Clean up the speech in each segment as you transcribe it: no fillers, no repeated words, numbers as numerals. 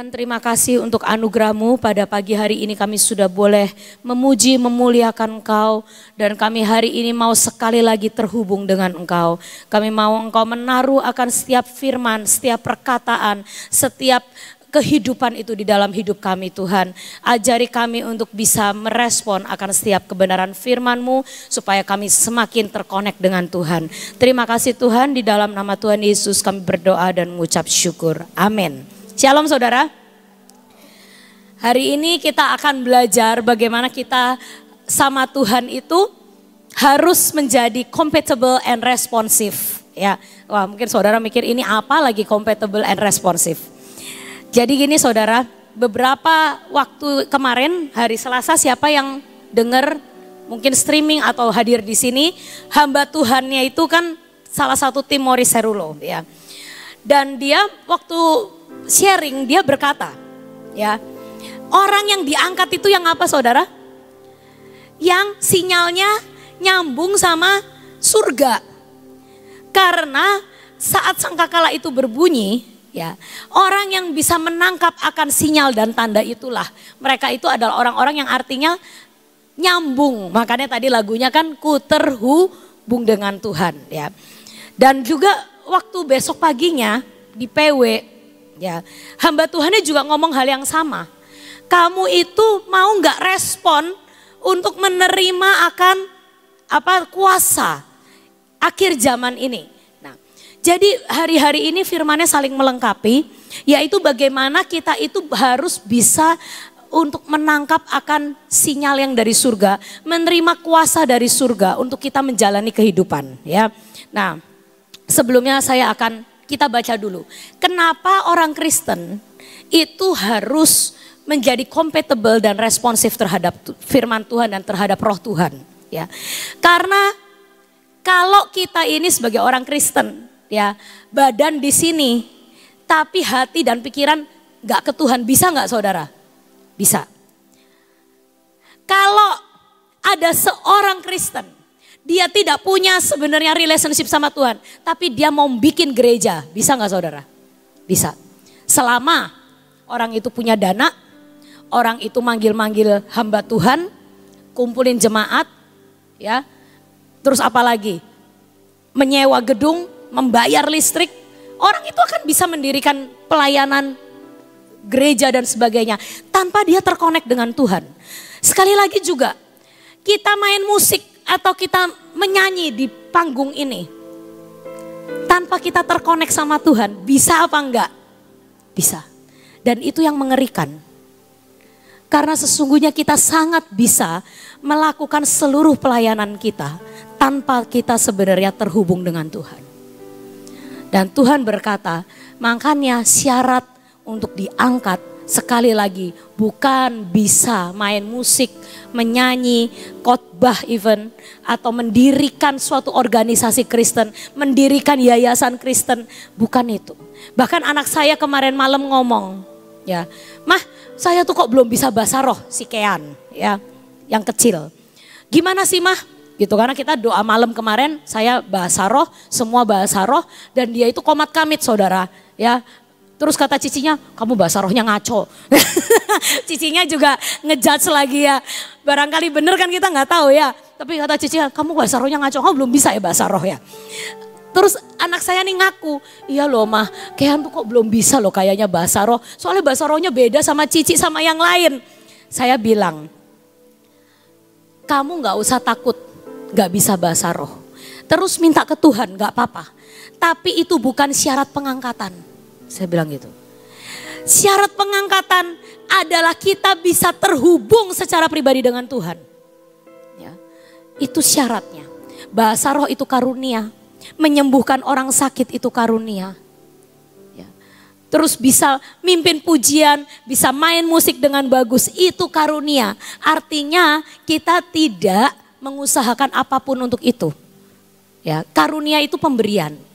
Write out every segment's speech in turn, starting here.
Tuhan, terima kasih untuk anugerah-Mu. Pada pagi hari ini kami sudah boleh memuji, memuliakan Engkau. Dan kami hari ini mau sekali lagi terhubung dengan Engkau. Kami mau Engkau menaruh akan setiap firman, setiap perkataan, setiap kehidupan itu di dalam hidup kami Tuhan. Ajari kami untuk bisa merespon akan setiap kebenaran firman-Mu supaya kami semakin terkonek dengan Tuhan. Terima kasih Tuhan, di dalam nama Tuhan Yesus kami berdoa dan mengucap syukur. Amin. Shalom saudara. Hari ini kita akan belajar bagaimana kita sama Tuhan itu harus menjadi compatible and responsive. Ya, wah mungkin saudara mikir ini apa lagi compatible and responsive. Jadi gini saudara, beberapa waktu kemarin hari Selasa siapa yang dengar mungkin streaming atau hadir di sini, hamba Tuhannya itu kan salah satu tim Morris Serulo ya. Dan dia waktu sharing dia berkata, ya, orang yang diangkat itu yang apa saudara? Yang sinyalnya nyambung sama surga. Karena saat sangkakala itu berbunyi, ya, orang yang bisa menangkap akan sinyal dan tanda itulah, mereka itu adalah orang-orang yang artinya nyambung. Makanya tadi lagunya kan ku terhubung dengan Tuhan, ya. Dan juga waktu besok paginya di PW, ya, hamba Tuhannya juga ngomong hal yang sama. Kamu itu mau nggak respon untuk menerima akan kuasa akhir zaman ini. Nah, jadi hari-hari ini firman-Nya saling melengkapi, yaitu bagaimana kita itu harus bisa untuk menangkap akan sinyal yang dari surga, menerima kuasa dari surga untuk kita menjalani kehidupan. Ya, nah sebelumnya kita baca dulu. Kenapa orang Kristen itu harus menjadi compatible dan responsif terhadap firman Tuhan dan terhadap roh Tuhan. Ya, karena kalau kita ini sebagai orang Kristen, ya, badan di sini, tapi hati dan pikiran nggak ke Tuhan, bisa nggak saudara? Bisa. Kalau ada seorang Kristen, dia tidak punya sebenarnya relationship sama Tuhan, tapi dia mau bikin gereja, bisa nggak saudara? Bisa. Selama orang itu punya dana, orang itu manggil-manggil hamba Tuhan, kumpulin jemaat, ya. Terus apa lagi? Menyewa gedung, membayar listrik, orang itu akan bisa mendirikan pelayanan gereja dan sebagainya tanpa dia terkonek dengan Tuhan. Sekali lagi juga, kita main musik atau kita menyanyi di panggung ini tanpa kita terkonek sama Tuhan, bisa apa enggak? Bisa. Dan itu yang mengerikan. Karena sesungguhnya kita sangat bisa melakukan seluruh pelayanan kita tanpa kita sebenarnya terhubung dengan Tuhan. Dan Tuhan berkata, makanya syarat untuk diangkat sekali lagi bukan bisa main musik, menyanyi, khotbah even, atau mendirikan suatu organisasi Kristen, mendirikan yayasan Kristen, bukan itu. Bahkan anak saya kemarin malam ngomong, ya, Mah, saya tuh kok belum bisa bahasa roh, si Kean, ya, yang kecil. Gimana sih Mah? Gitu, karena kita doa malam kemarin, saya bahasa roh, semua bahasa roh, dan dia itu komat kamit saudara, ya. Terus kata cicinya, kamu bahasa rohnya ngaco. Cicinya juga ngejudge lagi ya. Barangkali bener kan kita nggak tahu ya. Tapi kata cicinya, kamu bahasa rohnya ngaco, kamu belum bisa ya bahasa roh ya. Terus anak saya nih ngaku, iya loh Mah, Kehan tuh kok belum bisa loh kayaknya bahasa roh. Soalnya bahasa rohnya beda sama Cici sama yang lain. Saya bilang, kamu nggak usah takut nggak bisa bahasa roh. Terus minta ke Tuhan, nggak apa-apa. Tapi itu bukan syarat pengangkatan. Saya bilang gitu. Syarat pengangkatan adalah kita bisa terhubung secara pribadi dengan Tuhan. Ya, itu syaratnya. Bahasa roh itu karunia. Menyembuhkan orang sakit itu karunia. Ya. Terus bisa mimpin pujian, bisa main musik dengan bagus, itu karunia. Artinya kita tidak mengusahakan apapun untuk itu. Ya, karunia itu pemberian.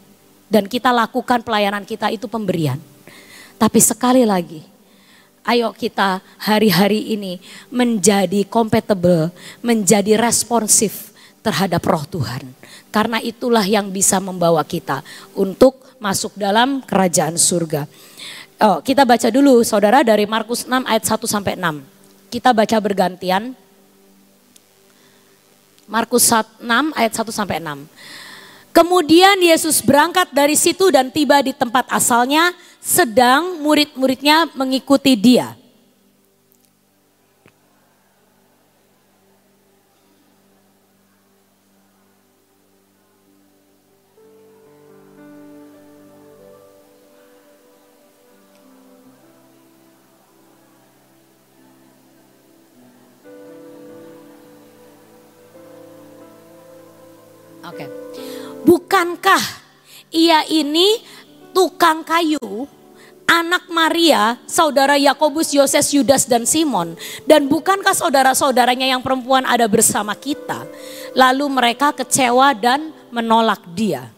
Dan kita lakukan pelayanan kita itu pemberian. Tapi sekali lagi, ayo kita hari-hari ini menjadi compatible, menjadi responsif terhadap roh Tuhan. Karena itulah yang bisa membawa kita untuk masuk dalam kerajaan surga. Oh, kita baca dulu saudara dari Markus 6 ayat 1 sampai 6. Kita baca bergantian. Markus 6 ayat 1 sampai 6. Kemudian Yesus berangkat dari situ dan tiba di tempat asalnya, sedang murid-muridnya mengikuti dia. Oke. Bukankah ia ini tukang kayu, anak Maria, saudara Yakobus, Yoses, Yudas dan Simon? Dan bukankah saudara-saudaranya yang perempuan ada bersama kita? Lalu mereka kecewa dan menolak dia.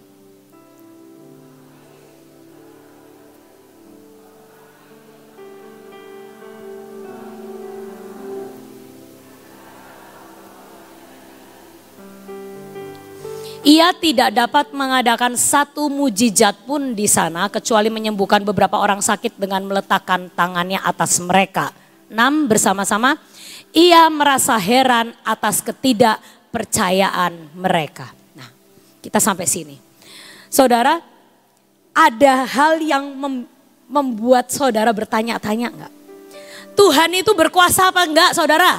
Ia tidak dapat mengadakan satu mujizat pun di sana kecuali menyembuhkan beberapa orang sakit dengan meletakkan tangannya atas mereka. 6, bersama-sama, ia merasa heran atas ketidakpercayaan mereka. Nah, kita sampai sini. Saudara, ada hal yang membuat saudara bertanya-tanya enggak? Tuhan itu berkuasa apa enggak, saudara?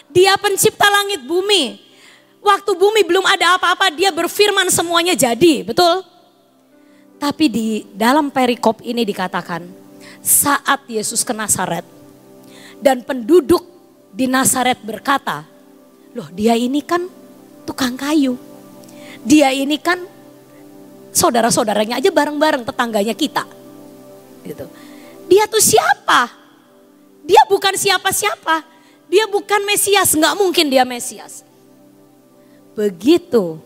Dia pencipta langit bumi. Waktu bumi belum ada apa-apa, dia berfirman semuanya jadi, betul? Tapi di dalam perikop ini dikatakan, saat Yesus ke Nazaret dan penduduk di Nazaret berkata, loh dia ini kan tukang kayu. Dia ini kan saudara-saudaranya aja bareng-bareng, tetangganya kita. Gitu. Dia tuh siapa? Dia bukan siapa-siapa. Dia bukan Mesias, nggak mungkin dia Mesias. Begitu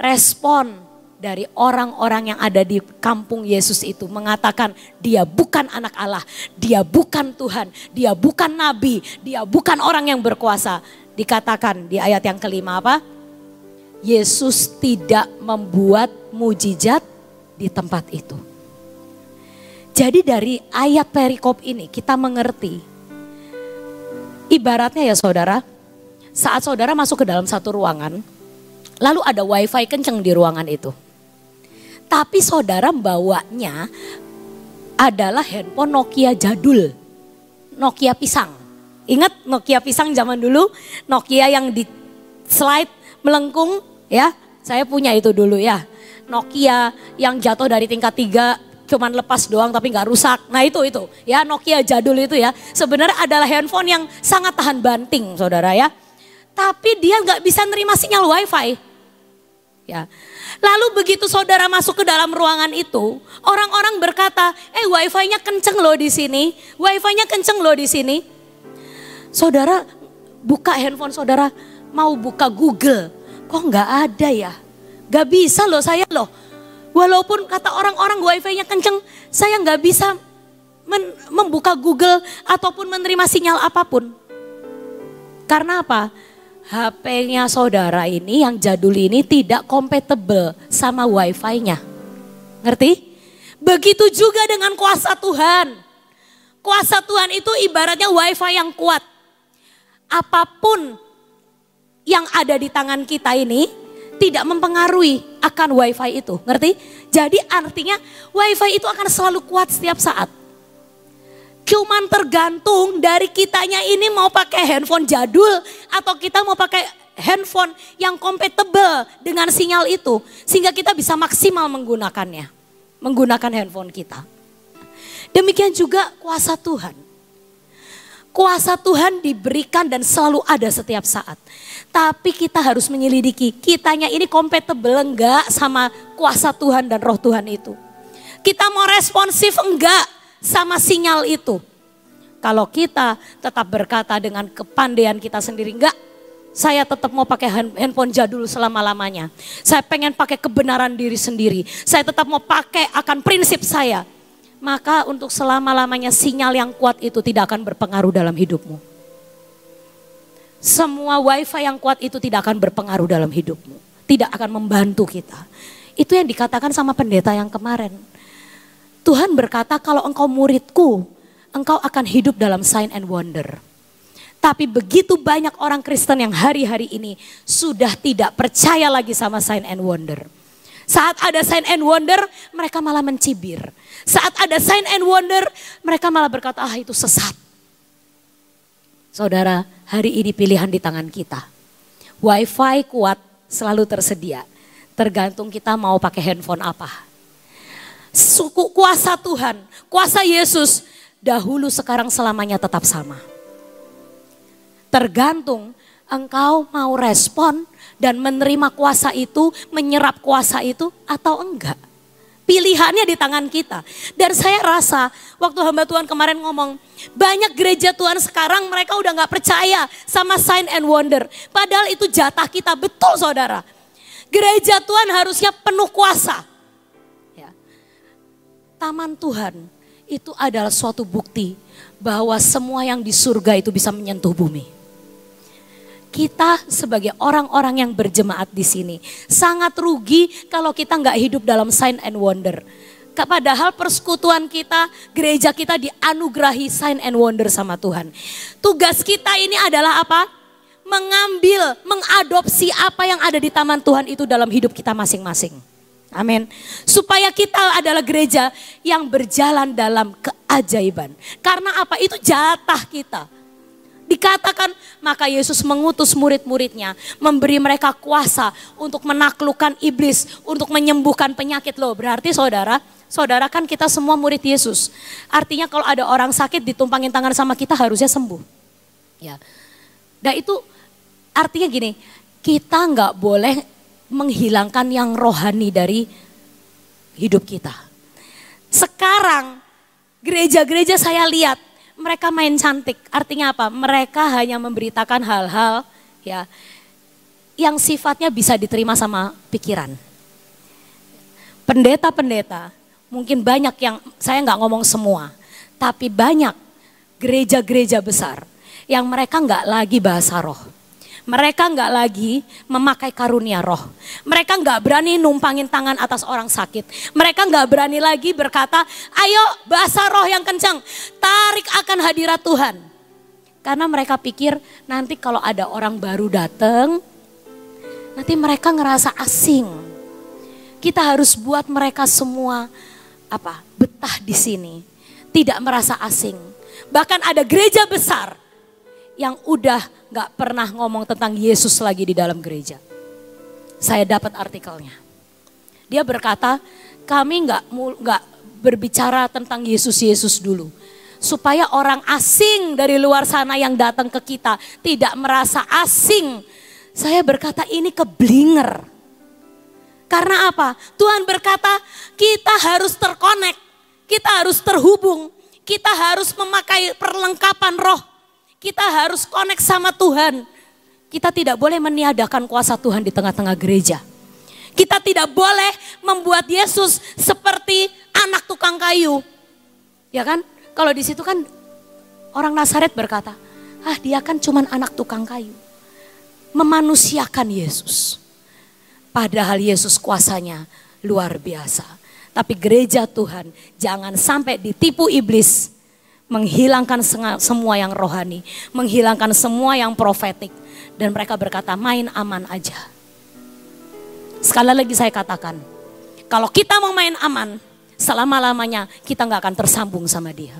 respon dari orang-orang yang ada di kampung Yesus itu mengatakan dia bukan anak Allah, dia bukan Tuhan, dia bukan nabi, dia bukan orang yang berkuasa. Dikatakan di ayat yang kelima apa? Yesus tidak membuat mujizat di tempat itu. Jadi dari ayat perikop ini kita mengerti, ibaratnya ya saudara, saat saudara masuk ke dalam satu ruangan, lalu ada wifi kenceng di ruangan itu. Tapi saudara bawanya adalah handphone Nokia jadul. Nokia pisang. Ingat Nokia pisang zaman dulu? Nokia yang di slide melengkung ya. Saya punya itu dulu ya. Nokia yang jatuh dari tingkat 3 cuman lepas doang tapi gak rusak. Nah itu ya Nokia jadul itu ya. Sebenarnya adalah handphone yang sangat tahan banting saudara ya. Tapi dia nggak bisa nerima sinyal wifi. Ya. Lalu begitu saudara masuk ke dalam ruangan itu, orang-orang berkata, wifi-nya kenceng loh di sini, wifi-nya kenceng loh di sini. Saudara buka handphone saudara, mau buka Google, kok nggak ada ya? Nggak bisa loh saya loh. Walaupun kata orang-orang wifi-nya kenceng, saya nggak bisa membuka Google ataupun menerima sinyal apapun. Karena apa? HP-nya saudara ini yang jadul ini tidak compatible sama wifi-nya. Ngerti? Begitu juga dengan kuasa Tuhan. Kuasa Tuhan itu ibaratnya wifi yang kuat. Apapun yang ada di tangan kita ini tidak mempengaruhi akan wifi itu. Ngerti? Jadi artinya wifi itu akan selalu kuat setiap saat. Cuman tergantung dari kitanya ini mau pakai handphone jadul atau kita mau pakai handphone yang compatible dengan sinyal itu. Sehingga kita bisa maksimal menggunakannya. Menggunakan handphone kita. Demikian juga kuasa Tuhan. Kuasa Tuhan diberikan dan selalu ada setiap saat. Tapi kita harus menyelidiki kitanya ini compatible enggak sama kuasa Tuhan dan roh Tuhan itu. Kita mau responsif enggak sama sinyal itu. Kalau kita tetap berkata dengan kepandaian kita sendiri, enggak, saya tetap mau pakai handphone jadul selama-lamanya. Saya pengen pakai kebenaran diri sendiri. Saya tetap mau pakai akan prinsip saya. Maka untuk selama-lamanya sinyal yang kuat itu tidak akan berpengaruh dalam hidupmu. Semua wifi yang kuat itu tidak akan berpengaruh dalam hidupmu. Tidak akan membantu kita. Itu yang dikatakan sama pendeta yang kemarin. Tuhan berkata kalau engkau muridku, engkau akan hidup dalam sign and wonder. Tapi begitu banyak orang Kristen yang hari-hari ini sudah tidak percaya lagi sama sign and wonder. Saat ada sign and wonder, mereka malah mencibir. Saat ada sign and wonder, mereka malah berkata, ah itu sesat. Saudara, hari ini pilihan di tangan kita. Wifi kuat selalu tersedia. Tergantung kita mau pakai handphone apa. Kuasa Tuhan, kuasa Yesus, dahulu sekarang selamanya tetap sama. Tergantung engkau mau respon dan menerima kuasa itu, menyerap kuasa itu atau enggak. Pilihannya di tangan kita. Dan saya rasa waktu hamba Tuhan kemarin ngomong, banyak gereja Tuhan sekarang mereka udah gak percaya sama sign and wonder. Padahal itu jatah kita, betul saudara. Gereja Tuhan harusnya penuh kuasa. Ya. Taman Tuhan itu adalah suatu bukti bahwa semua yang di surga itu bisa menyentuh bumi. Kita sebagai orang-orang yang berjemaat di sini sangat rugi kalau kita nggak hidup dalam sign and wonder. Padahal persekutuan kita, gereja kita dianugerahi sign and wonder sama Tuhan. Tugas kita ini adalah apa? Mengambil, mengadopsi apa yang ada di taman Tuhan itu dalam hidup kita masing-masing. Amin. Supaya kita adalah gereja yang berjalan dalam keajaiban. Karena apa? Itu jatah kita. Dikatakan maka Yesus mengutus murid-muridnya, memberi mereka kuasa untuk menaklukkan iblis, untuk menyembuhkan penyakit loh. Berarti saudara kan kita semua murid Yesus. Artinya kalau ada orang sakit ditumpangin tangan sama kita harusnya sembuh. Ya. Nah itu artinya gini, kita nggak boleh menghilangkan yang rohani dari hidup kita. Sekarang gereja-gereja saya lihat mereka main cantik, artinya apa? Mereka hanya memberitakan hal-hal ya yang sifatnya bisa diterima sama pikiran. Pendeta-pendeta, mungkin banyak yang, saya nggak ngomong semua, tapi banyak gereja-gereja besar yang mereka nggak lagi bahasa roh. Mereka nggak lagi memakai karunia roh. Mereka nggak berani numpangin tangan atas orang sakit. Mereka nggak berani lagi berkata, ayo bahasa roh yang kencang, tarik akan hadirat Tuhan. Karena mereka pikir nanti kalau ada orang baru datang, nanti mereka ngerasa asing. Kita harus buat mereka semua betah di sini, tidak merasa asing. Bahkan ada gereja besar yang udah gak pernah ngomong tentang Yesus lagi di dalam gereja. Saya dapat artikelnya. Dia berkata, kami gak berbicara tentang Yesus dulu. Supaya orang asing dari luar sana yang datang ke kita tidak merasa asing. Saya berkata ini keblinger. Karena apa? Tuhan berkata kita harus terkonek. Kita harus terhubung. Kita harus memakai perlengkapan roh. Kita harus connect sama Tuhan. Kita tidak boleh meniadakan kuasa Tuhan di tengah-tengah gereja. Kita tidak boleh membuat Yesus seperti anak tukang kayu. Ya kan? Kalau di situ kan orang Nazaret berkata, dia kan cuman anak tukang kayu. Memanusiakan Yesus. Padahal Yesus kuasanya luar biasa. Tapi gereja Tuhan jangan sampai ditipu iblis. Menghilangkan semua yang rohani, menghilangkan semua yang profetik. Dan mereka berkata main aman aja. Sekali lagi saya katakan, kalau kita mau main aman, selama-lamanya kita gak akan tersambung sama dia.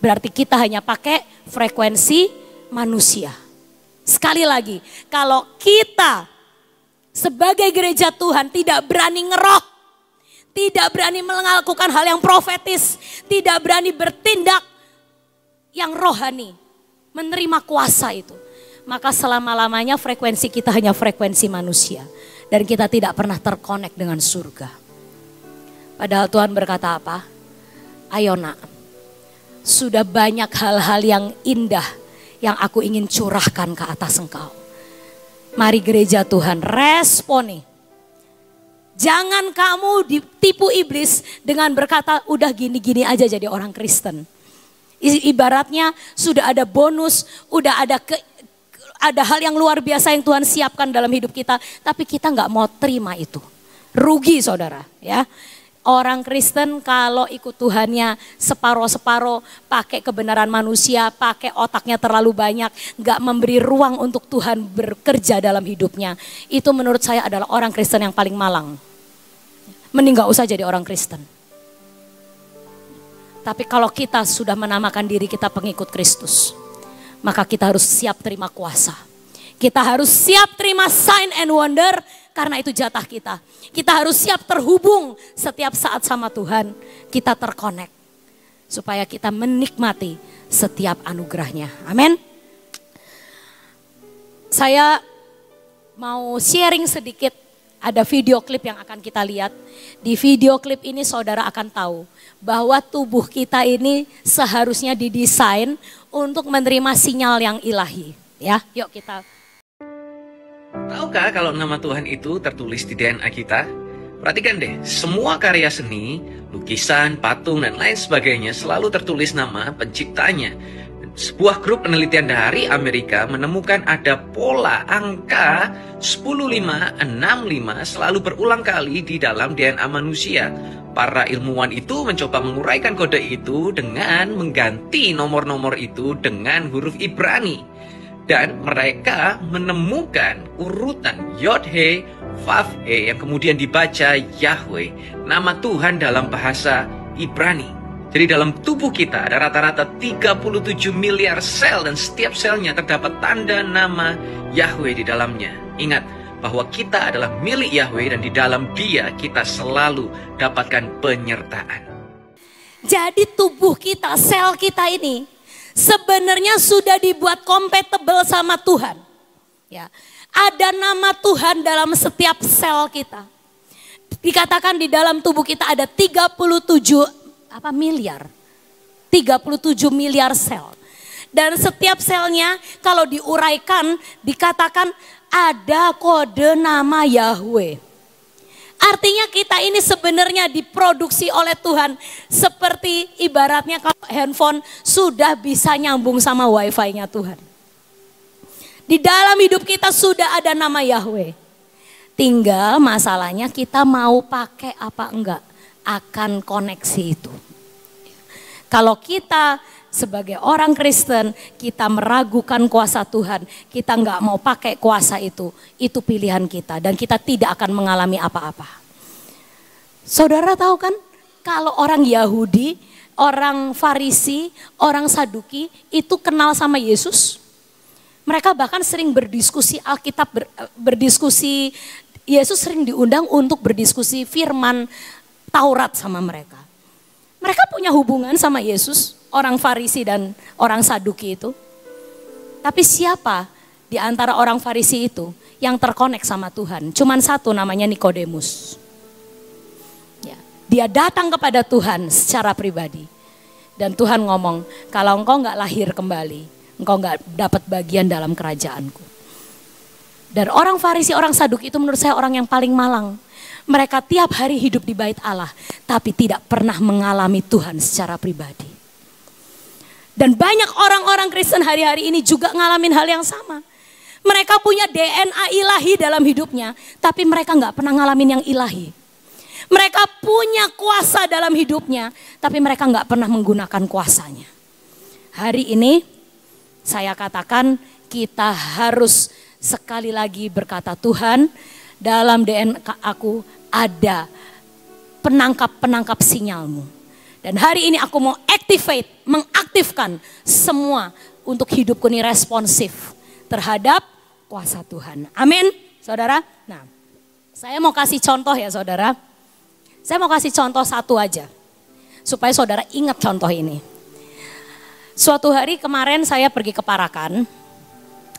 Berarti kita hanya pakai frekuensi manusia. Sekali lagi, kalau kita sebagai gereja Tuhan tidak berani ngeroh, tidak berani melakukan hal yang profetis, tidak berani bertindak yang rohani, menerima kuasa itu, maka selama-lamanya frekuensi kita hanya frekuensi manusia. Dan kita tidak pernah terkonek dengan surga. Padahal Tuhan berkata apa? Ayo nak, sudah banyak hal-hal yang indah yang aku ingin curahkan ke atas engkau. Mari gereja Tuhan responi. Jangan kamu ditipu iblis dengan berkata udah gini-gini aja jadi orang Kristen. Ibaratnya sudah ada bonus, udah ada hal yang luar biasa yang Tuhan siapkan dalam hidup kita. Tapi kita gak mau terima itu. Rugi saudara ya. Orang Kristen kalau ikut Tuhannya separoh-separoh, pakai kebenaran manusia, pakai otaknya terlalu banyak, gak memberi ruang untuk Tuhan bekerja dalam hidupnya. Itu menurut saya adalah orang Kristen yang paling malang. Mending gak usah jadi orang Kristen. Tapi kalau kita sudah menamakan diri kita pengikut Kristus, maka kita harus siap terima kuasa. Kita harus siap terima sign and wonder, karena itu jatah kita. Kita harus siap terhubung setiap saat sama Tuhan. Kita terkonek supaya kita menikmati setiap anugerahnya. Amin. Saya mau sharing sedikit, ada video klip yang akan kita lihat. Di video klip ini saudara akan tahu bahwa tubuh kita ini seharusnya didesain untuk menerima sinyal yang ilahi. Ya, yuk kita. Tahukah kalau nama Tuhan itu tertulis di DNA kita? Perhatikan deh, semua karya seni, lukisan, patung, dan lain sebagainya selalu tertulis nama penciptanya. Sebuah grup penelitian dari Amerika menemukan ada pola angka 10565 selalu berulang kali di dalam DNA manusia. Para ilmuwan itu mencoba menguraikan kode itu dengan mengganti nomor-nomor itu dengan huruf Ibrani. Dan mereka menemukan urutan Yod-He, Vav-He yang kemudian dibaca Yahweh, nama Tuhan dalam bahasa Ibrani. Jadi dalam tubuh kita ada rata-rata 37 miliar sel dan setiap selnya terdapat tanda nama Yahweh di dalamnya. Ingat bahwa kita adalah milik Yahweh dan di dalam Dia kita selalu dapatkan penyertaan. Jadi tubuh kita, sel kita ini sebenarnya sudah dibuat compatible sama Tuhan. Ya, ada nama Tuhan dalam setiap sel kita. Dikatakan di dalam tubuh kita ada 37 miliar. 37 miliar sel. Dan setiap selnya kalau diuraikan dikatakan ada kode nama Yahweh. Artinya kita ini sebenarnya diproduksi oleh Tuhan. Seperti ibaratnya kalau handphone sudah bisa nyambung sama wifi-nya Tuhan. Di dalam hidup kita sudah ada nama Yahweh. Tinggal masalahnya kita mau pakai apa enggak akan koneksi itu. Kalau kita sebagai orang Kristen kita meragukan kuasa Tuhan, kita nggak mau pakai kuasa itu pilihan kita dan kita tidak akan mengalami apa-apa. Saudara tahu kan kalau orang Yahudi, orang Farisi, orang Saduki itu kenal sama Yesus. Mereka bahkan sering berdiskusi Alkitab, berdiskusi, Yesus sering diundang untuk berdiskusi firman Taurat sama mereka. Mereka punya hubungan sama Yesus, orang Farisi dan orang Saduki itu. Tapi siapa di antara orang Farisi itu yang terkonek sama Tuhan? Cuman satu, namanya Nikodemus. Ya, dia datang kepada Tuhan secara pribadi. Dan Tuhan ngomong, kalau engkau gak lahir kembali, engkau gak dapat bagian dalam kerajaanku. Dan orang Farisi, orang Saduki itu menurut saya orang yang paling malang. Mereka tiap hari hidup di bait Allah, tapi tidak pernah mengalami Tuhan secara pribadi. Dan banyak orang-orang Kristen hari-hari ini juga ngalamin hal yang sama. Mereka punya DNA ilahi dalam hidupnya, tapi mereka gak pernah ngalamin yang ilahi. Mereka punya kuasa dalam hidupnya, tapi mereka gak pernah menggunakan kuasanya. Hari ini saya katakan kita harus sekali lagi berkata, Tuhan, dalam DNA aku ada penangkap-penangkap sinyalmu. Dan hari ini aku mau mengaktifkan semua untuk hidupku ini responsif terhadap kuasa Tuhan. Amin, saudara. Nah, saya mau kasih contoh ya saudara. Saya mau kasih contoh satu aja, supaya saudara ingat contoh ini. Suatu hari kemarin saya pergi ke Parakan,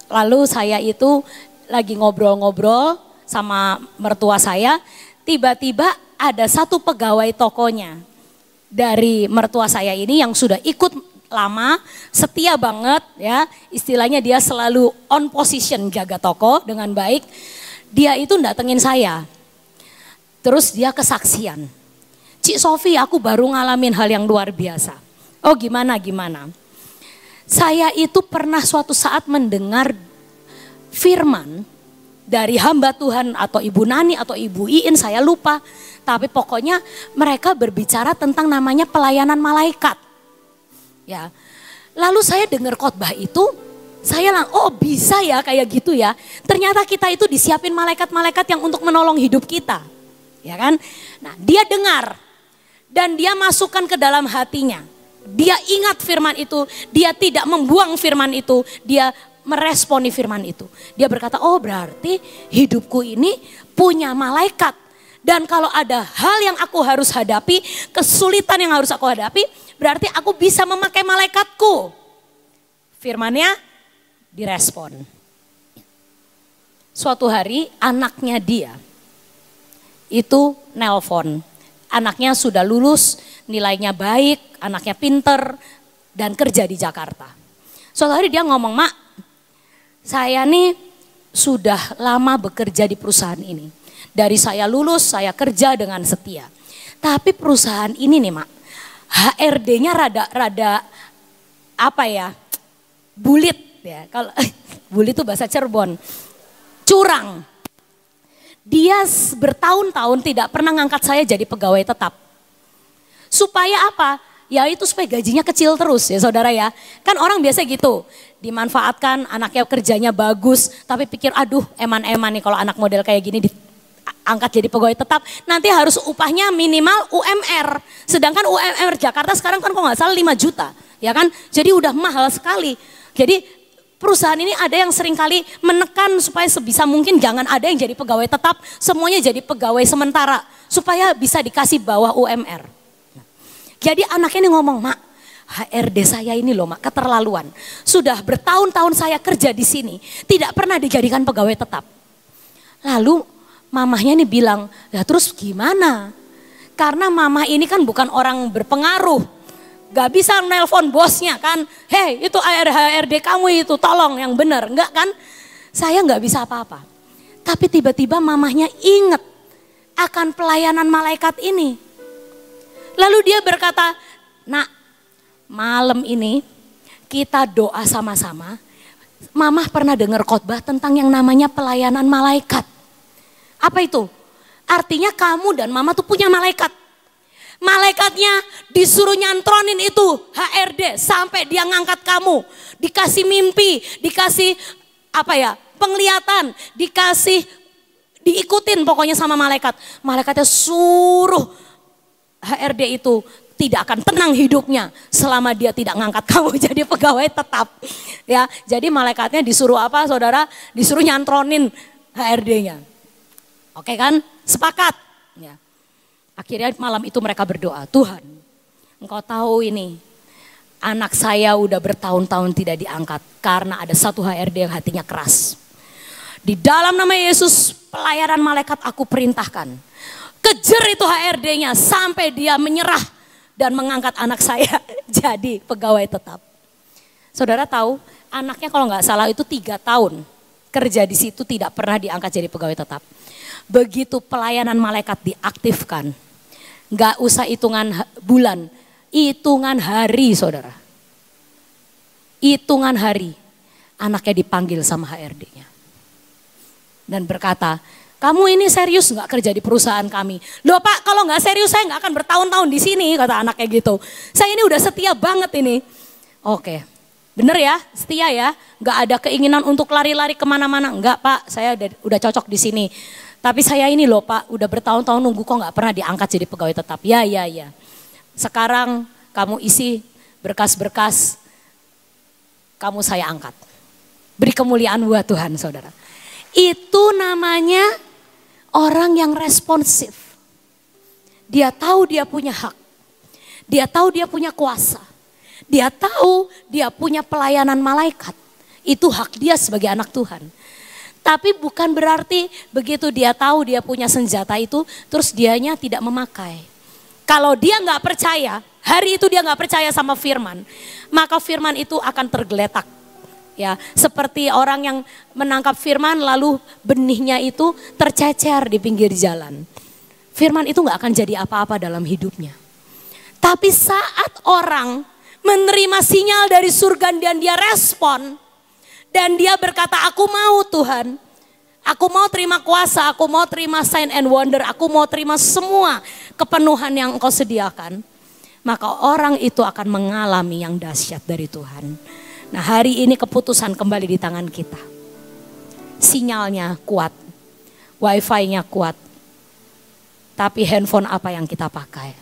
lalu saya itu lagi ngobrol-ngobrol sama mertua saya, tiba-tiba ada satu pegawai tokonya dari mertua saya ini yang sudah ikut lama, setia banget ya, istilahnya dia selalu on position jaga toko dengan baik. Dia itu datengin saya, terus dia kesaksian, Cik Sofi, aku baru ngalamin hal yang luar biasa. Oh gimana? Saya itu pernah suatu saat mendengar firman dari hamba Tuhan atau Ibu Nani atau Ibu Iin, saya lupa. Tapi pokoknya mereka berbicara tentang namanya pelayanan malaikat. Ya. Lalu saya dengar khotbah itu, saya oh bisa ya kayak gitu ya. Ternyata kita itu disiapin malaikat-malaikat yang untuk menolong hidup kita. Ya kan? Nah, dia dengar dan dia masukkan ke dalam hatinya. Dia ingat firman itu, dia tidak membuang firman itu, dia meresponi firman itu. Dia berkata, oh berarti hidupku ini punya malaikat. Dan kalau ada hal yang aku harus hadapi, kesulitan yang harus aku hadapi, berarti aku bisa memakai malaikatku. Firmannya direspon. Suatu hari anaknya dia itu nelpon. Anaknya sudah lulus, nilainya baik, anaknya pinter, dan kerja di Jakarta. Suatu hari dia ngomong, Mak, saya nih sudah lama bekerja di perusahaan ini. Dari saya lulus, saya kerja dengan setia. Tapi perusahaan ini nih Mak, HRD-nya rada apa ya, bulit ya. Kalau bulit itu bahasa Cirebon, curang. Dia bertahun-tahun tidak pernah ngangkat saya jadi pegawai tetap. Supaya apa? Ya itu supaya gajinya kecil terus ya saudara ya. Kan orang biasa gitu, dimanfaatkan anaknya kerjanya bagus. Tapi pikir aduh eman-eman nih kalau anak model kayak gini diangkat jadi pegawai tetap. Nanti harus upahnya minimal UMR. Sedangkan UMR Jakarta sekarang kan kok gak salah 5 juta. Ya kan, jadi udah mahal sekali. Jadi perusahaan ini ada yang seringkali menekan supaya sebisa mungkin jangan ada yang jadi pegawai tetap. Semuanya jadi pegawai sementara supaya bisa dikasih bawah UMR. Jadi anaknya ini ngomong, Mak, HRD saya ini loh Mak, keterlaluan. Sudah bertahun-tahun saya kerja di sini, tidak pernah dijadikan pegawai tetap. Lalu mamahnya ini bilang, ya terus gimana? Karena mama ini kan bukan orang berpengaruh. Gak bisa nelpon bosnya kan, hei itu HRD kamu itu tolong yang benar. Enggak kan, saya gak bisa apa-apa. Tapi tiba-tiba mamahnya ingat akan pelayanan malaikat ini. Lalu dia berkata, Nak, malam ini kita doa sama-sama. Mama pernah dengar khotbah tentang yang namanya pelayanan malaikat. Apa itu? Artinya kamu dan mama tuh punya malaikat. Malaikatnya disuruh nyantronin itu HRD sampai dia ngangkat kamu. Dikasih mimpi, dikasih apa ya, penglihatan, diikutin pokoknya sama malaikat. Malaikatnya suruh HRD itu tidak akan tenang hidupnya selama dia tidak ngangkat kamu jadi pegawai tetap. Ya, jadi malaikatnya disuruh apa saudara? Disuruh nyantronin HRD-nya. Oke kan? Sepakat. Ya. Akhirnya malam itu mereka berdoa, Tuhan Engkau tahu ini anak saya udah bertahun-tahun tidak diangkat karena ada satu HRD yang hatinya keras. Di dalam nama Yesus pelayanan malaikat aku perintahkan. Kejar itu HRD-nya sampai dia menyerah dan mengangkat anak saya jadi pegawai tetap. Saudara tahu anaknya kalau nggak salah itu 3 tahun kerja di situ tidak pernah diangkat jadi pegawai tetap. Begitu pelayanan malaikat diaktifkan, nggak usah hitungan bulan, hitungan hari saudara. Hitungan hari anaknya dipanggil sama HRD-nya. Dan berkata, kamu ini serius nggak kerja di perusahaan kami? Loh Pak, kalau nggak serius saya nggak akan bertahun-tahun di sini, kata anaknya gitu. Saya ini udah setia banget ini. Oke, bener ya, setia ya. Nggak ada keinginan untuk lari-lari kemana-mana. Enggak Pak, saya udah cocok di sini. Tapi saya ini loh Pak, udah bertahun-tahun nunggu kok nggak pernah diangkat jadi pegawai tetap. Ya. Sekarang kamu isi berkas-berkas, kamu saya angkat. Beri kemuliaan buat Tuhan saudara. Itu namanya orang yang responsif. Dia tahu dia punya hak. Dia tahu dia punya kuasa. Dia tahu dia punya pelayanan malaikat. Itu hak dia sebagai anak Tuhan. Tapi bukan berarti begitu dia tahu dia punya senjata itu, terus dianya tidak memakai. Kalau dia nggak percaya, hari itu dia nggak percaya sama firman, maka firman itu akan tergeletak. Ya, seperti orang yang menangkap firman lalu benihnya itu tercecer di pinggir jalan. Firman itu gak akan jadi apa-apa dalam hidupnya. Tapi saat orang menerima sinyal dari surga dan dia respon. Dan dia berkata, aku mau Tuhan. Aku mau terima kuasa, aku mau terima sign and wonder, aku mau terima semua kepenuhan yang Engkau sediakan. Maka orang itu akan mengalami yang dahsyat dari Tuhan. Nah, hari ini keputusan kembali di tangan kita. Sinyalnya kuat, wifi-nya kuat. Tapi handphone apa yang kita pakai?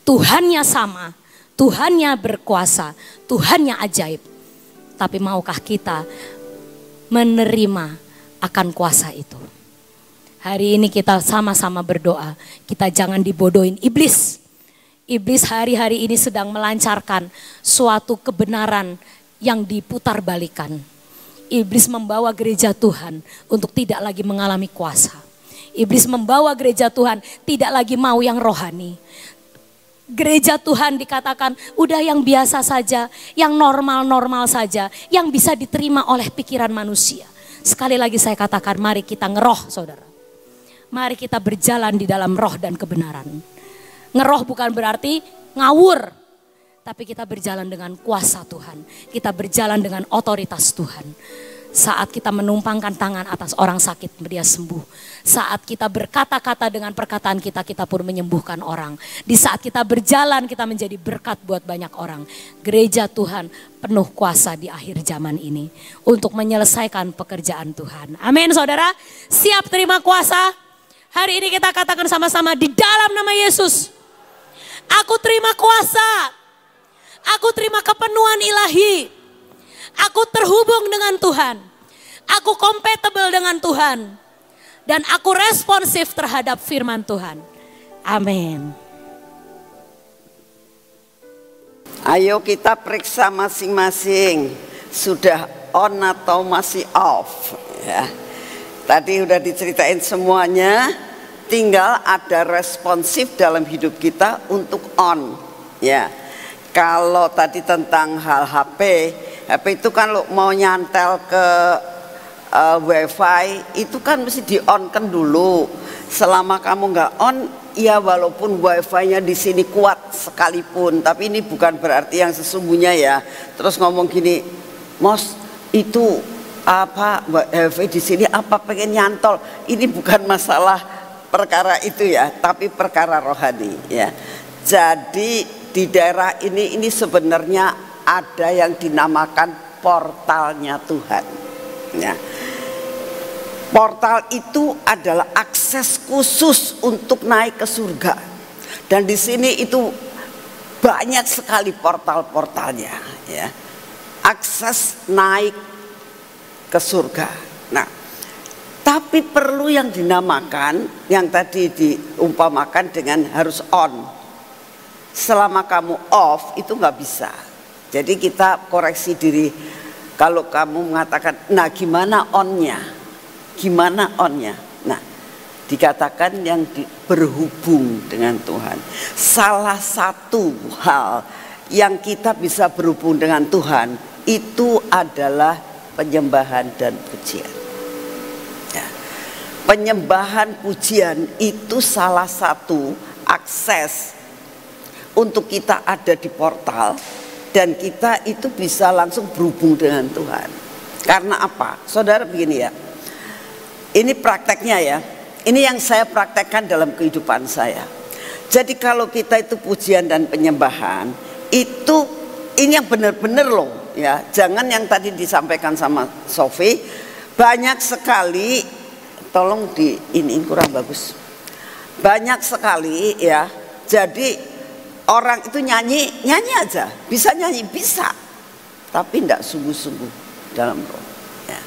Tuhannya sama, Tuhannya berkuasa, Tuhannya ajaib. Tapi maukah kita menerima akan kuasa itu? Hari ini kita sama-sama berdoa, kita jangan dibodohin iblis. Iblis hari-hari ini sedang melancarkan suatu kebenaran yang diputar-balikan. Iblis membawa gereja Tuhan untuk tidak lagi mengalami kuasa. Iblis membawa gereja Tuhan tidak lagi mau yang rohani. Gereja Tuhan dikatakan udah yang biasa saja, yang normal-normal saja, yang bisa diterima oleh pikiran manusia. Sekali lagi saya katakan, mari kita ngeroh, saudara. Mari kita berjalan di dalam roh dan kebenaran. Ngeroh bukan berarti ngawur, tapi kita berjalan dengan kuasa Tuhan. Kita berjalan dengan otoritas Tuhan. Saat kita menumpangkan tangan atas orang sakit, dia sembuh. Saat kita berkata-kata dengan perkataan kita, kita pun menyembuhkan orang. Di saat kita berjalan, kita menjadi berkat buat banyak orang. Gereja Tuhan penuh kuasa di akhir zaman ini untuk menyelesaikan pekerjaan Tuhan. Amin, saudara. Siap terima kuasa? Hari ini kita katakan sama-sama di dalam nama Yesus. Aku terima kuasa. Aku terima kepenuhan ilahi. Aku terhubung dengan Tuhan. Aku compatible dengan Tuhan. Dan aku responsif terhadap firman Tuhan. Amin. Ayo kita periksa masing-masing. Sudah on atau masih off? Ya. Tadi udah diceritain semuanya. Tinggal ada responsif dalam hidup kita untuk on. Ya. Kalau tadi tentang hal HP itu kan lo mau nyantel ke wifi itu kan mesti di on kan dulu. Selama kamu nggak on, ya walaupun wifi-nya di sini kuat sekalipun, tapi ini bukan berarti yang sesungguhnya ya. Terus ngomong gini, Mos itu apa wifi di sini apa pengen nyantol? Ini bukan masalah perkara itu ya, tapi perkara rohani ya. Jadi di daerah ini sebenarnya ada yang dinamakan portalnya Tuhan. Ya. Portal itu adalah akses khusus untuk naik ke surga. Dan di sini itu banyak sekali portal-portalnya. Ya. Akses naik ke surga. Nah, tapi perlu yang dinamakan, yang tadi diumpamakan dengan harus on. Selama kamu off itu nggak bisa. Jadi kita koreksi diri. Kalau kamu mengatakan, nah gimana onnya? Gimana onnya? Nah, dikatakan yang berhubung dengan Tuhan. Salah satu hal yang kita bisa berhubung dengan Tuhan itu adalah penyembahan dan pujian. Penyembahan pujian itu salah satu akses untuk kita ada di portal dan kita itu bisa langsung berhubung dengan Tuhan. Karena apa? Saudara begini ya. Ini prakteknya ya. Ini yang saya praktekkan dalam kehidupan saya. Jadi kalau kita itu pujian dan penyembahan itu ini yang benar-benar loh ya. Jangan yang tadi disampaikan sama Sophie banyak sekali. Tolong ini kurang bagus. Banyak sekali ya. Jadi orang itu nyanyi aja, bisa nyanyi bisa, tapi tidak sungguh-sungguh dalam roh. Ya.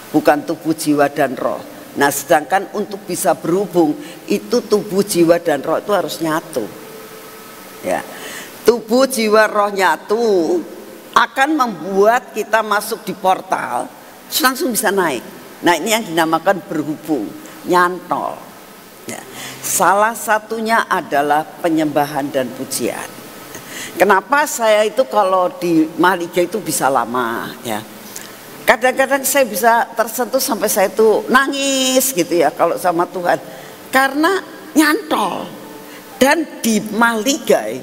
Bukan tubuh, jiwa dan roh. Nah, sedangkan untuk bisa berhubung itu tubuh, jiwa dan roh itu harus nyatu. Ya. Tubuh, jiwa, roh nyatu akan membuat kita masuk di portal, langsung bisa naik. Nah, ini yang dinamakan berhubung, nyantol. Ya. Salah satunya adalah penyembahan dan pujian. Kenapa saya itu kalau di Mahligai itu bisa lama ya. Kadang-kadang saya bisa tersentuh sampai saya itu nangis gitu ya kalau sama Tuhan. Karena nyantol. Dan di Mahligai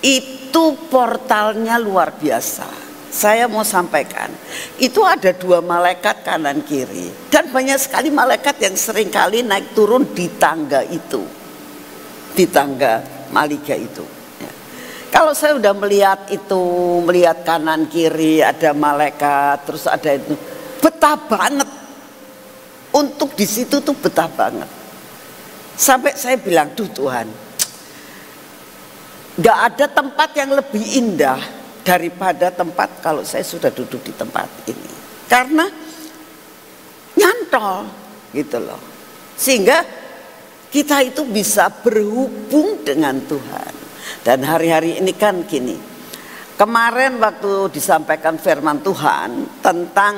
itu portalnya luar biasa. saya mau sampaikan, itu ada 2 malaikat kanan kiri, dan banyak sekali malaikat yang seringkali naik turun di tangga itu, di tangga Maliga itu. Ya. Kalau saya udah melihat itu, melihat kanan kiri ada malaikat, terus ada itu, betah banget. Untuk di situ tuh betah banget. Sampai saya bilang, duh Tuhan, gak ada tempat yang lebih indah daripada tempat kalau saya sudah duduk di tempat ini. Karena nyantol gitu loh. Sehingga kita itu bisa berhubung dengan Tuhan. Dan hari-hari ini kan gini, kemarin waktu disampaikan firman Tuhan tentang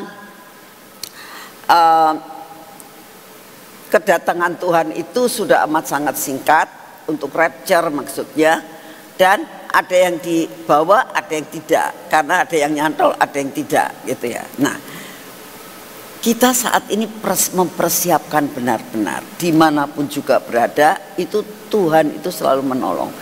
kedatangan Tuhan itu sudah amat sangat singkat, untuk rapture maksudnya. Dan ada yang dibawa, ada yang tidak, karena ada yang nyantol, ada yang tidak gitu ya. Nah, kita saat ini mempersiapkan benar-benar, dimanapun juga berada, itu Tuhan itu selalu menolong.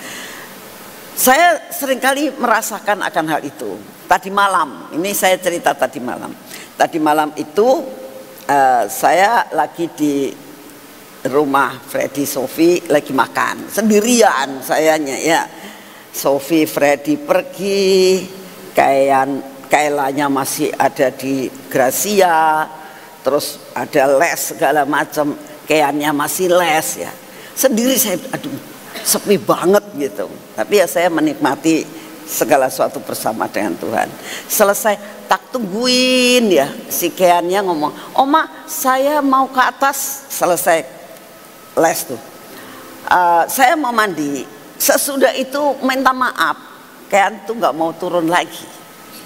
Saya seringkali merasakan akan hal itu. Tadi malam, ini saya cerita tadi malam. Tadi malam itu saya lagi di rumah Freddy Sophie, lagi makan sendirian sayanya ya. Sophie, Freddy pergi, Kailanya masih ada di Gracia, terus ada les segala macam, Keannya masih les ya. Sendiri saya, aduh sepi banget gitu. Tapi ya saya menikmati segala sesuatu bersama dengan Tuhan. Selesai tak tungguin ya, si Keannya ngomong, Oma saya mau ke atas. Selesai les tuh, saya mau mandi. Sesudah itu minta maaf, Kean tuh nggak mau turun lagi.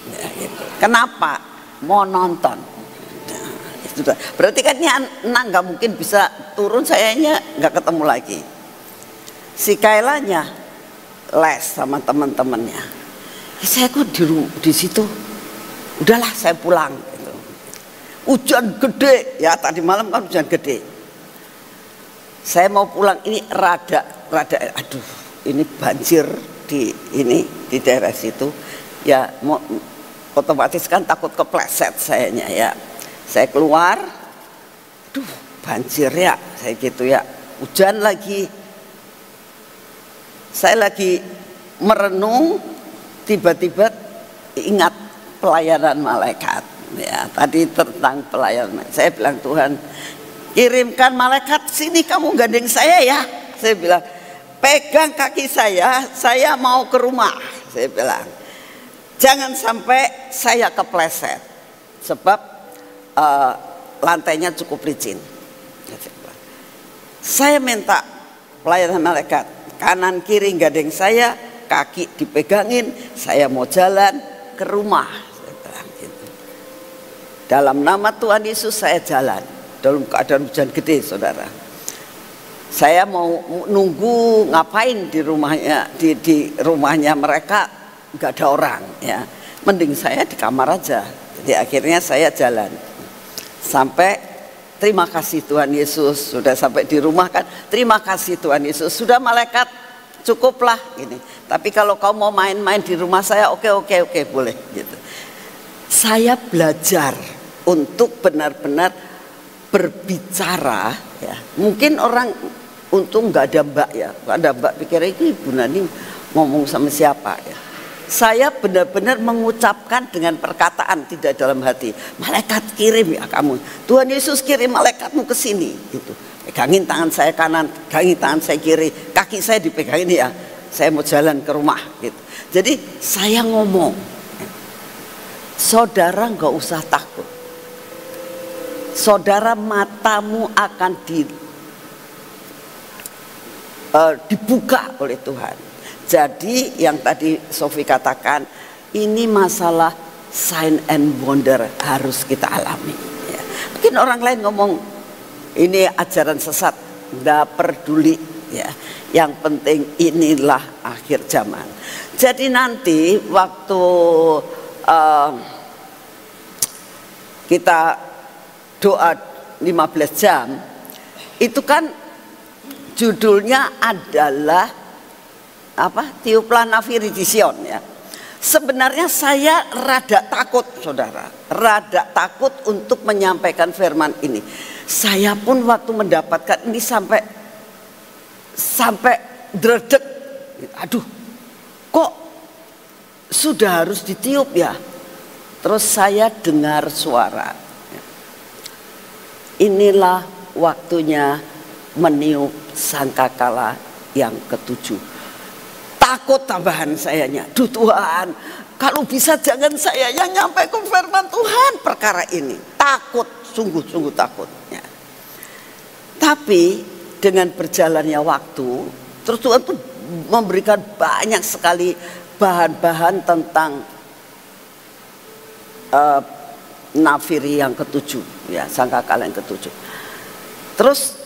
Ya, gitu. Kenapa? Mau nonton. Nah, berarti kan Nang nggak mungkin bisa turun, sayanya nggak ketemu lagi. Si Kailanya les sama teman-temannya. Saya kok di situ. Udahlah saya pulang. Gitu. Hujan gede ya, tadi malam kan hujan gede. Saya mau pulang, ini rada aduh. Ini banjir di daerah situ ya, otomatis kan takut kepleset sayanya ya. Saya keluar, aduh banjir ya, saya gitu ya, hujan lagi. Saya lagi merenung, tiba-tiba ingat pelayanan malaikat ya, tadi tentang pelayanan. Saya bilang, Tuhan kirimkan malaikat sini, kamu gandeng saya ya. Saya bilang, pegang kaki saya mau ke rumah. Saya bilang, jangan sampai saya kepleset, sebab lantainya cukup licin. Saya minta pelayanan malaikat, kanan kiri gandeng saya, kaki dipegangin, saya mau jalan ke rumah. Saya bilang gitu. Dalam nama Tuhan Yesus saya jalan, dalam keadaan hujan gede saudara. Saya mau nunggu ngapain di rumahnya, di rumahnya mereka nggak ada orang ya, mending saya di kamar aja. Jadi akhirnya saya jalan sampai, terima kasih Tuhan Yesus, sudah sampai di rumah kan, terima kasih Tuhan Yesus, sudah malaikat cukuplah ini. Tapi kalau kau mau main-main di rumah saya, oke boleh gitu. Saya belajar untuk benar-benar berbicara ya. Mungkin orang untung nggak ada mbak ya, nggak ada mbak, pikirnya ini Ibu Nani ngomong sama siapa ya. Saya benar-benar mengucapkan dengan perkataan, tidak dalam hati. Malaikat kirim ya kamu, Tuhan Yesus kirim malaikatmu ke sini gitu. Pegangin tangan saya kanan, pegangin tangan saya kiri, kaki saya dipegangin ya, saya mau jalan ke rumah gitu. Jadi saya ngomong, saudara nggak usah takut, saudara matamu akan dibuka oleh Tuhan. Jadi yang tadi Sophie katakan, ini masalah sign and wonder harus kita alami ya. Mungkin orang lain ngomong ini ajaran sesat, nggak peduli ya. Yang penting inilah akhir zaman. Jadi nanti waktu kita doa 15 jam itu kan judulnya adalah apa? Tiuplah nafiri di Sion ya. Sebenarnya saya rada takut, saudara, rada takut untuk menyampaikan firman ini. Saya pun waktu mendapatkan ini sampai dredeg, aduh, kok sudah harus ditiup ya? Terus saya dengar suara, inilah waktunya meniup sangkakala yang ketujuh. Takut tambahan sayanya, duh Tuhan, kalau bisa jangan saya yang nyampaikan firman Tuhan perkara ini. Takut, sungguh-sungguh takut ya. Tapi dengan berjalannya waktu, terus Tuhan pun memberikan banyak sekali bahan-bahan tentang nafiri yang ketujuh, ya, sangkakala yang ketujuh. Terus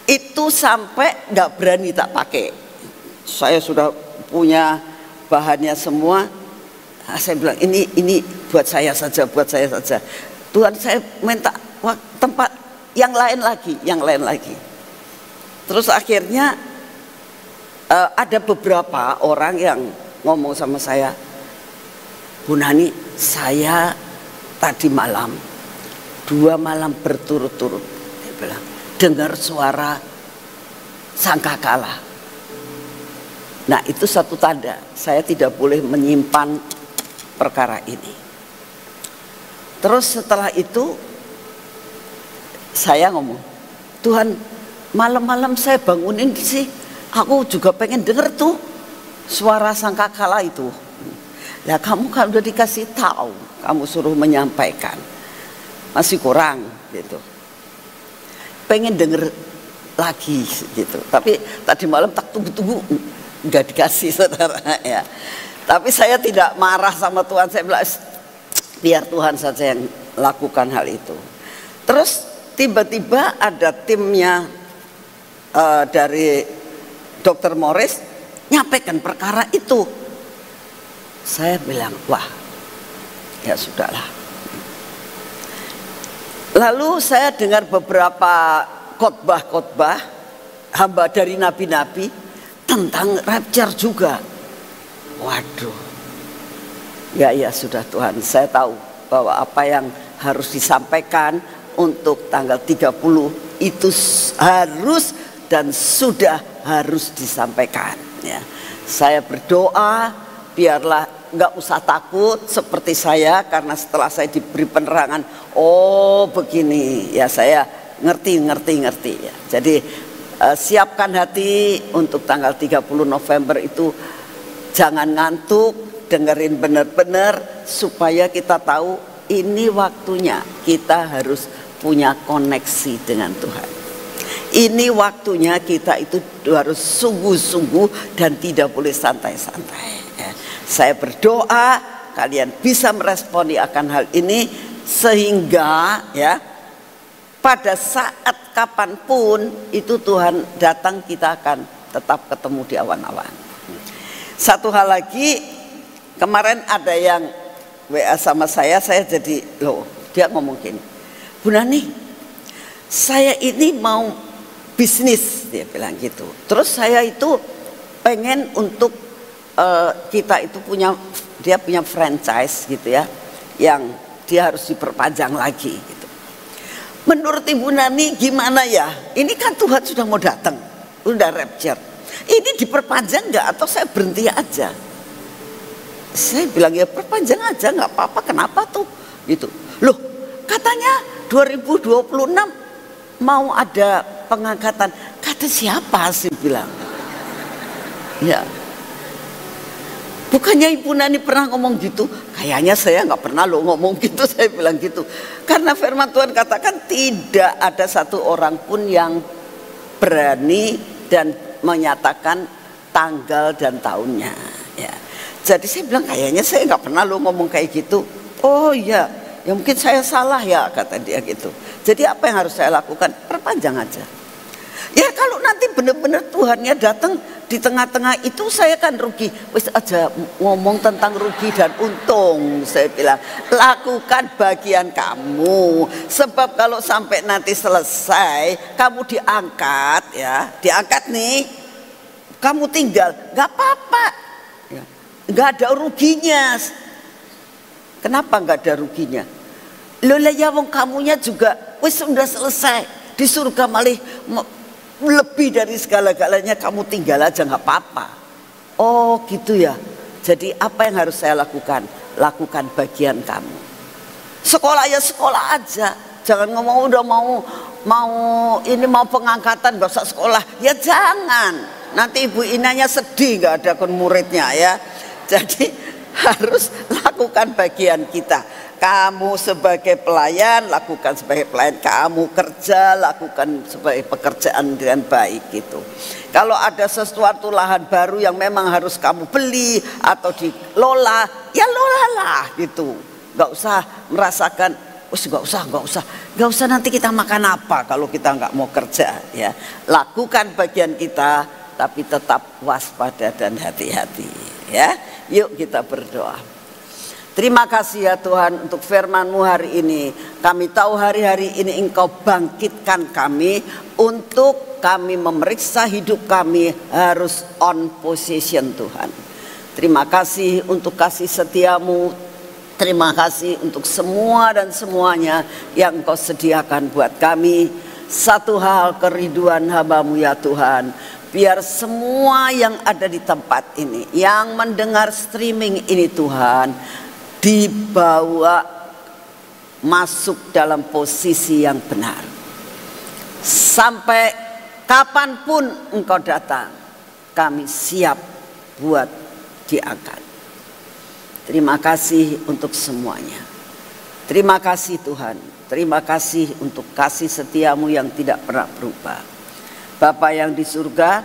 itu sampai nggak berani tak pakai. Saya sudah punya bahannya semua. Saya bilang ini buat saya saja, buat saya saja. Tuhan, saya minta tempat yang lain lagi. Terus akhirnya ada beberapa orang yang ngomong sama saya, Bu Nani, saya tadi malam 2 malam berturut-turut, dia bilang, dengar suara sangkakala. Nah, itu satu tanda saya tidak boleh menyimpan perkara ini. Terus setelah itu saya ngomong, Tuhan, malam-malam saya bangunin sih, aku juga pengen denger tuh suara sangkakala itu. Nah, kamu kan udah dikasih tahu, kamu suruh menyampaikan, masih kurang gitu. Pengen denger lagi gitu. Tapi tadi malam tak tunggu-tunggu, nggak dikasih, saudara ya. Tapi saya tidak marah sama Tuhan, saya bilang biar Tuhan saja yang lakukan hal itu. Terus tiba-tiba ada timnya dari Dr. Morris nyampaikan perkara itu. Saya bilang, wah, ya sudahlah. Lalu saya dengar beberapa khotbah hamba dari nabi-nabi tentang rapture juga. Waduh. Ya sudah Tuhan, saya tahu bahwa apa yang harus disampaikan untuk tanggal 30 itu harus dan sudah harus disampaikan ya. Saya berdoa biarlah nggak usah takut seperti saya, karena setelah saya diberi penerangan, oh begini ya, saya ngerti ya. Jadi siapkan hati untuk tanggal 30 November itu, jangan ngantuk, dengerin benar-benar supaya kita tahu ini waktunya kita harus punya koneksi dengan Tuhan. Ini waktunya kita itu harus sungguh-sungguh dan tidak boleh santai-santai. Saya berdoa kalian bisa meresponi akan hal ini sehingga ya pada saat kapanpun itu Tuhan datang, kita akan tetap ketemu di awan-awan. Satu hal lagi, kemarin ada yang WA sama saya jadi loh, dia ngomong gini, Bu Nani, saya ini mau bisnis, dia bilang gitu. Terus saya itu pengen untuk kita itu dia punya franchise gitu ya, yang dia harus diperpanjang lagi gitu. Menurut Ibu Nani gimana ya? Ini kan Tuhan sudah mau datang, udah rapture. Ini diperpanjang nggak atau saya berhenti aja? Saya bilang ya perpanjang aja, nggak apa-apa. Kenapa tuh? Gitu. Loh, katanya 2026 mau ada pengangkatan. Kata siapa sih bilang? Ya. Bukannya Ibu Nani pernah ngomong gitu? Kayaknya saya nggak pernah loh ngomong gitu, saya bilang gitu. Karena firman Tuhan katakan tidak ada satu orang pun yang berani dan menyatakan tanggal dan tahunnya. Ya. Jadi saya bilang kayaknya saya nggak pernah loh ngomong kayak gitu. Oh iya, ya mungkin saya salah ya, kata dia gitu. Jadi apa yang harus saya lakukan? Perpanjang aja. Ya kalau nanti benar-benar Tuhannya datang di tengah-tengah itu, saya kan rugi. Wis aja ngomong tentang rugi dan untung. Saya bilang lakukan bagian kamu. Sebab kalau sampai nanti selesai kamu diangkat ya, diangkat nih, kamu tinggal, gak apa-apa ya. nggak ada ruginya. Kenapa nggak ada ruginya? Loh ya wong kamunya juga wis sudah selesai di surga, malah lebih dari segala-galanya, kamu tinggal aja nggak apa-apa. Oh gitu ya. Jadi apa yang harus saya lakukan? Lakukan bagian kamu. Sekolah ya sekolah aja. Jangan ngomong udah mau pengangkatan gak usah sekolah. Ya jangan. Nanti Ibu Inanya sedih nggak ada kon muridnya ya. Jadi harus lakukan bagian kita. Kamu sebagai pelayan, lakukan sebagai pelayan. Kamu kerja, lakukan sebagai pekerjaan dengan baik gitu. Kalau ada sesuatu lahan baru yang memang harus kamu beli atau dikelola, ya lolalah gitu. Gak usah merasakan, gak usah nanti kita makan apa kalau kita nggak mau kerja ya. Lakukan bagian kita, tapi tetap waspada dan hati-hati ya. Yuk kita berdoa. Terima kasih ya Tuhan untuk firman-Mu hari ini. Kami tahu hari-hari ini Engkau bangkitkan kami untuk kami memeriksa hidup kami harus on position Tuhan. Terima kasih untuk kasih setiamu. Terima kasih untuk semua dan semuanya yang Engkau sediakan buat kami. Satu hal, kerinduan hamba-Mu ya Tuhan. Biar semua yang ada di tempat ini, yang mendengar streaming ini Tuhan, dibawa masuk dalam posisi yang benar. Sampai kapanpun Engkau datang, kami siap buat diangkat. Terima kasih untuk semuanya. Terima kasih Tuhan. Terima kasih untuk kasih setiamu yang tidak pernah berubah. Bapa yang di surga,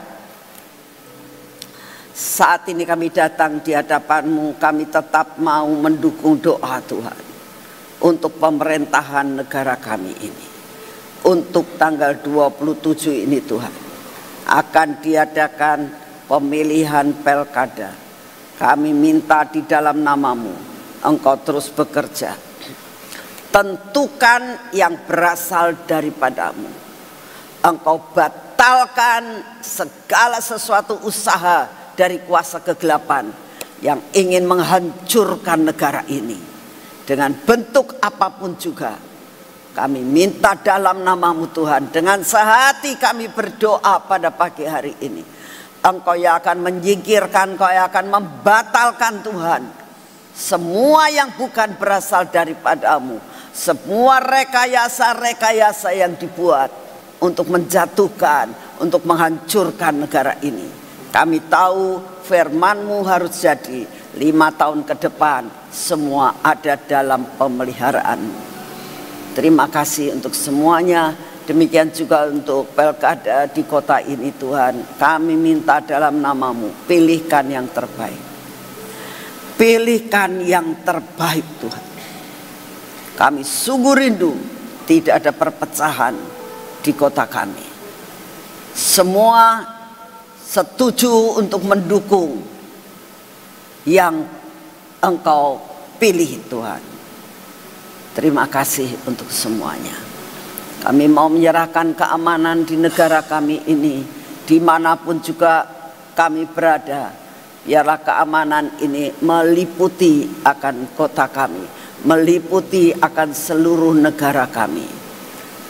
saat ini kami datang di hadapan-Mu, kami tetap mau mendukung doa Tuhan untuk pemerintahan negara kami ini. Untuk tanggal 27 ini Tuhan, akan diadakan pemilihan pilkada. Kami minta di dalam nama-Mu, Engkau terus bekerja. Tentukan yang berasal daripada-Mu. Engkau batalkan segala sesuatu usaha dari kuasa kegelapan yang ingin menghancurkan negara ini dengan bentuk apapun juga. Kami minta dalam nama-Mu Tuhan, dengan sehati kami berdoa pada pagi hari ini. Engkau yang akan menyingkirkan, Engkau yang akan membatalkan Tuhan semua yang bukan berasal daripada-Mu, semua rekayasa-rekayasa yang dibuat untuk menjatuhkan, untuk menghancurkan negara ini. Kami tahu firman-Mu harus jadi 5 tahun ke depan semua ada dalam pemeliharaan-Mu. Terima kasih untuk semuanya. Demikian juga untuk pilkada di kota ini Tuhan. Kami minta dalam nama-Mu, pilihkan yang terbaik. Pilihkan yang terbaik Tuhan. Kami sungguh rindu tidak ada perpecahan di kota kami. Semua setuju untuk mendukung yang Engkau pilih Tuhan. Terima kasih untuk semuanya. Kami mau menyerahkan keamanan di negara kami ini, dimanapun juga kami berada. Biarlah keamanan ini meliputi akan kota kami, meliputi akan seluruh negara kami.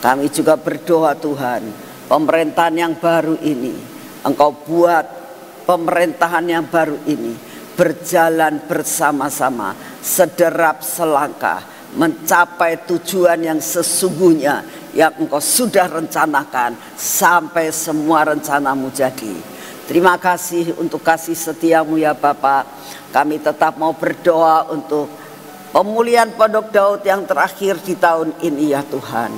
Kami juga berdoa Tuhan, pemerintahan yang baru ini, Engkau buat pemerintahan yang baru ini berjalan bersama-sama, sederap selangkah, mencapai tujuan yang sesungguhnya yang Engkau sudah rencanakan sampai semua rencana-Mu jadi. Terima kasih untuk kasih setiamu ya Bapak. Kami tetap mau berdoa untuk pemulihan Pondok Daud yang terakhir di tahun ini ya Tuhan.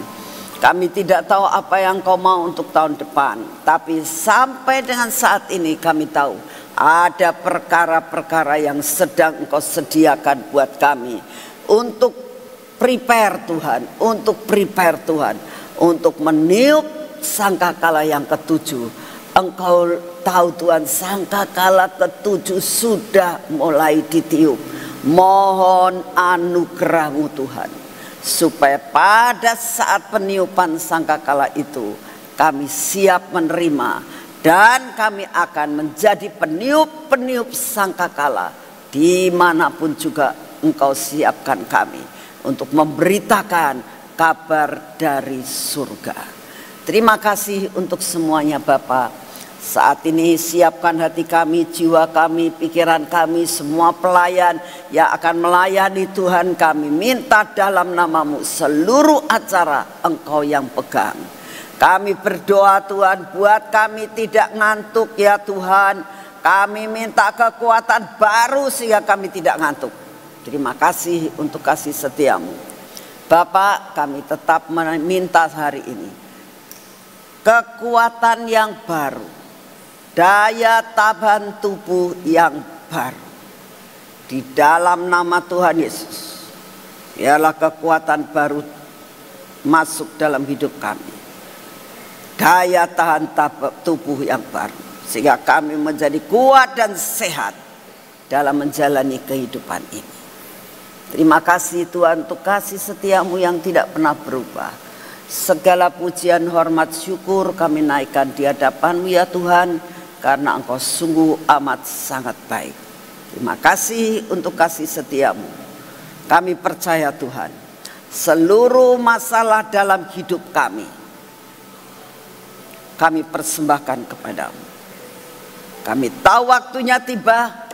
Kami tidak tahu apa yang Kau mau untuk tahun depan, tapi sampai dengan saat ini kami tahu ada perkara-perkara yang sedang Engkau sediakan buat kami untuk prepare Tuhan, untuk meniup sangkakala yang ketujuh. Engkau tahu Tuhan, sangkakala ketujuh sudah mulai ditiup. Mohon anugerah-Mu Tuhan, supaya pada saat peniupan sangkakala itu kami siap menerima dan kami akan menjadi peniup-peniup sangkakala dimanapun juga Engkau siapkan kami untuk memberitakan kabar dari surga. Terima kasih untuk semuanya Bapak. Saat ini siapkan hati kami, jiwa kami, pikiran kami, semua pelayan yang akan melayani Tuhan kami. Minta dalam nama-Mu seluruh acara Engkau yang pegang. Kami berdoa Tuhan, buat kami tidak ngantuk ya Tuhan. Kami minta kekuatan baru sehingga kami tidak ngantuk. Terima kasih untuk kasih setia-Mu. Bapak, kami tetap meminta hari ini kekuatan yang baru, daya tahan tubuh yang baru di dalam nama Tuhan Yesus. Biarlah kekuatan baru masuk dalam hidup kami, daya tahan tubuh yang baru, sehingga kami menjadi kuat dan sehat dalam menjalani kehidupan ini. Terima kasih Tuhan untuk kasih setia-Mu yang tidak pernah berubah. Segala pujian, hormat, syukur kami naikkan di hadapan-Mu ya Tuhan, karena Engkau sungguh amat sangat baik. Terima kasih untuk kasih setia-Mu. Kami percaya Tuhan, seluruh masalah dalam hidup kami persembahkan kepadamu. Kami tahu waktunya tiba,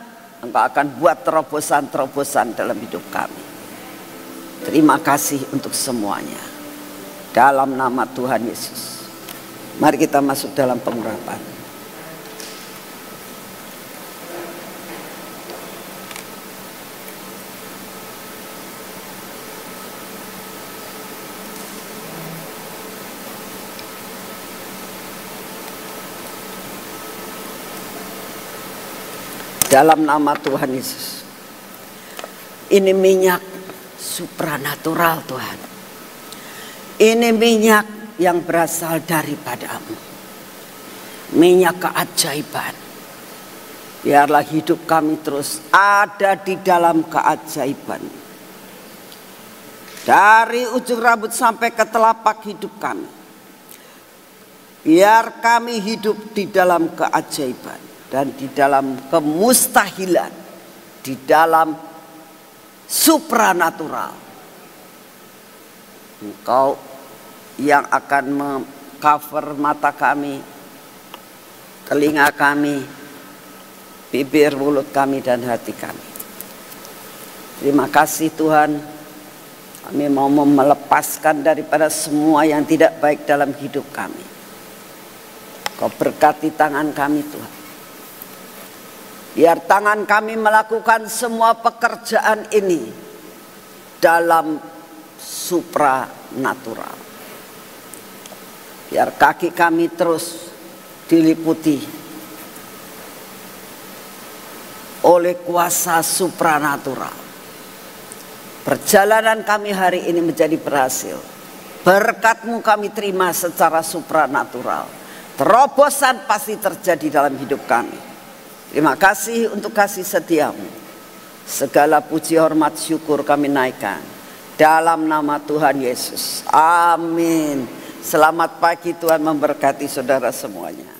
Engkau akan buat terobosan-terobosan dalam hidup kami. Terima kasih untuk semuanya. Dalam nama Tuhan Yesus. Mari kita masuk dalam pengurapan. Dalam nama Tuhan Yesus. Ini minyak supranatural Tuhan. Ini minyak yang berasal daripada-Mu. Minyak keajaiban. Biarlah hidup kami terus ada di dalam keajaiban. Dari ujung rambut sampai ke telapak hidup kami. Biar kami hidup di dalam keajaiban. Dan di dalam kemustahilan. Di dalam supranatural. Engkau yang akan mengcover mata kami, telinga kami, bibir, mulut kami, dan hati kami. Terima kasih Tuhan. Kami mau melepaskan daripada semua yang tidak baik dalam hidup kami. Kau berkati tangan kami Tuhan. Biar tangan kami melakukan semua pekerjaan ini dalam supranatural. Biar kaki kami terus diliputi oleh kuasa supranatural. Perjalanan kami hari ini menjadi berhasil. Berkat-Mu kami terima secara supranatural. Terobosan pasti terjadi dalam hidup kami. Terima kasih untuk kasih setia-Mu. Segala puji, hormat, syukur kami naikkan dalam nama Tuhan Yesus. Amin. Selamat pagi, Tuhan memberkati saudara semuanya.